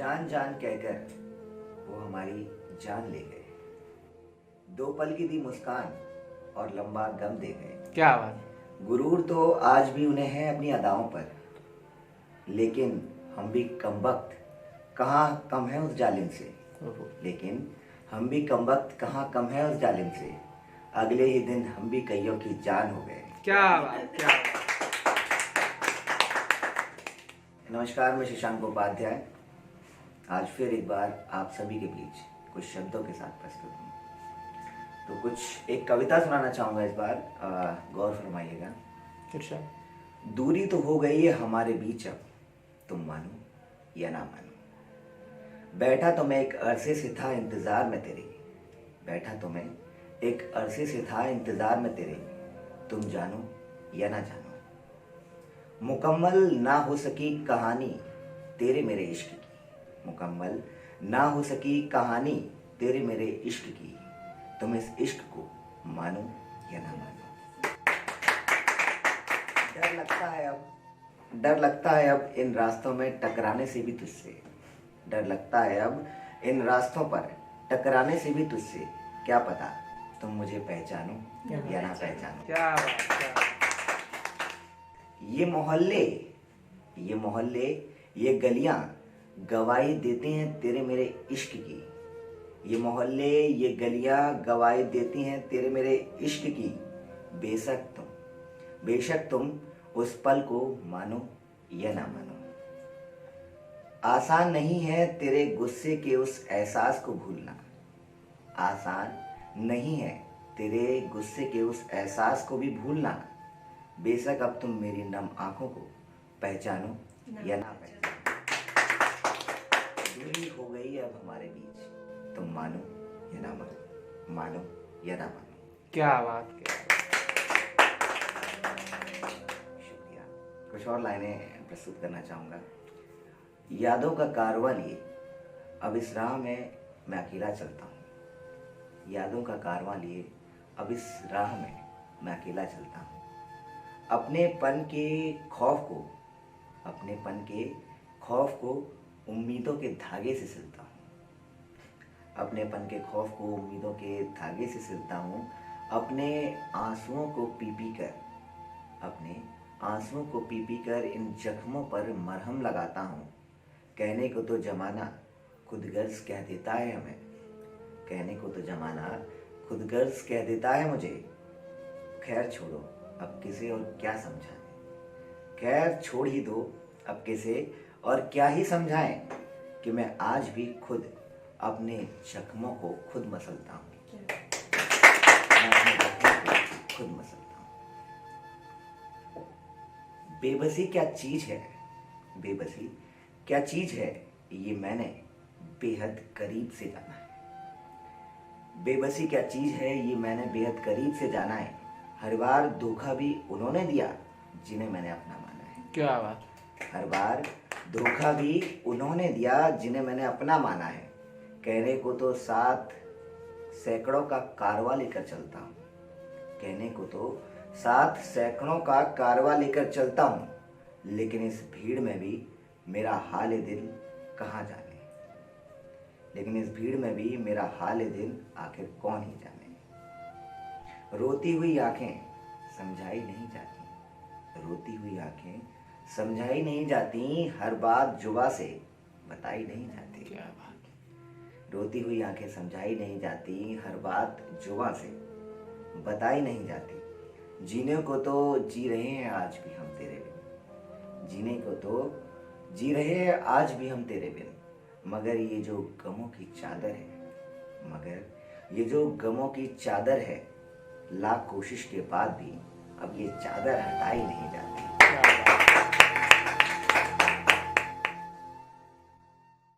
जान जान कहकर वो हमारी जान ले गए। दो पल की दी मुस्कान और लंबा गम दे गए। क्या बात। गुरूर तो आज भी उन्हें है अपनी अदाओं पर, लेकिन हम भी कमबख्त कहाँ कम है उस जालिम से। लेकिन हम भी कमबख्त कहाँ कम है उस जालिम से। अगले ही दिन हम भी कईयों की जान हो गए। क्या बात, क्या बात। नमस्कार, मैं शशांक उपाध्याय आज फिर एक बार आप सभी के बीच कुछ शब्दों के साथ प्रस्तुत हूँ। तो कुछ एक कविता सुनाना चाहूँगा इस बार, गौर फरमाइएगा। अच्छा। दूरी तो हो गई है हमारे बीच, अब तुम मानो या ना मानो। बैठा तो मैं एक अरसे से था इंतजार में तेरे, बैठा तो मैं एक अरसे से था इंतजार में तेरे, तुम जानो या ना जानो। मुकम्मल ना हो सकी कहानी तेरे मेरे इश्क की, मुकम्मल ना हो सकी कहानी तेरे मेरे इश्क की, तुम इस इश्क को मानो या ना मानो। डर लगता है अब इन रास्तों में टकराने से भी तुझसे, डर लगता है अब इन रास्तों पर टकराने से भी तुझसे। क्या पता तुम मुझे पहचानो या ना पहचानो। क्या बात, क्या बात। ये मोहल्ले ये गलियां गवाही देती हैं तेरे मेरे इश्क की। ये मोहल्ले ये गलियां गवाही देती हैं तेरे मेरे इश्क की। बेशक तुम उस पल को मानो या ना मानो। आसान नहीं है तेरे गुस्से के उस एहसास को भूलना, आसान नहीं है तेरे गुस्से के उस एहसास को भी भूलना। बेशक अब तुम मेरी नम आंखों को पहचानो या ना पहचानो। दूरी हो गई अब हमारे बीच, तुम मानो या ना मानो, मानो या ना मानो। क्या बात, क्या बात। शुक्रिया। कुछ और लाइनें प्रस्तुत करना चाहूँगा। यादों का कारवां लिए अब इस राह में मैं अकेला चलता हूँ, यादों का कारवां लिए अब इस राह में मैं अकेला चलता हूँ। अपनेपन के खौफ को उम्मीदों के धागे से सिलता हूँ, अपनेपन के खौफ को उम्मीदों के धागे से सिलता हूँ। अपने आंसुओं को पी पी कर इन जख्मों पर मरहम लगाता हूँ। कहने को तो जमाना खुद गर्ज कह देता है हमें, कहने को तो जमाना खुद गर्ज कह देता है मुझे। खैर छोड़ो अब किसे और क्या समझाएं, खैर छोड़ ही दो अब किसे और क्या ही समझाएं कि मैं आज भी खुद अपने जख्मों को खुद मसलता हूँ, मैं अपने जख्मों को खुद मसलता हूँ। बेबसी क्या चीज है ये मैंने बेहद करीब से जाना है। बेबसी क्या चीज है ये मैंने बेहद करीब से जाना है। हर बार धोखा भी उन्होंने दिया जिन्हें मैंने अपना माना है। क्या बात। हर बार धोखा भी उन्होंने दिया जिन्हें मैंने अपना माना है। कहने को तो साथ सैकड़ों का कारवां लेकर चलता हूँ, कहने को तो साथ सैकड़ों का कारवां लेकर चलता हूँ, लेकिन इस भीड़ में भी मेरा हाल दिल कहाँ जाने, लेकिन इस भीड़ में भी मेरा हाल दिल आखिर कौन ही जाने। रोती हुई आंखें समझाई नहीं जाती, रोती हुई आंखें समझाई नहीं जाती, हर बात जुबा से बताई नहीं जाती। क्या बात। रोती हुई आंखें समझाई नहीं जाती, हर बात जुबा से बताई नहीं जाती। जीने को तो जी रहे हैं आज भी हम तेरे बिन, जीने को तो जी रहे हैं आज भी हम तेरे बिन। मगर ये जो गमों की चादर है, लाख कोशिश के बाद भी अब ये चादर हटाई नहीं जाती।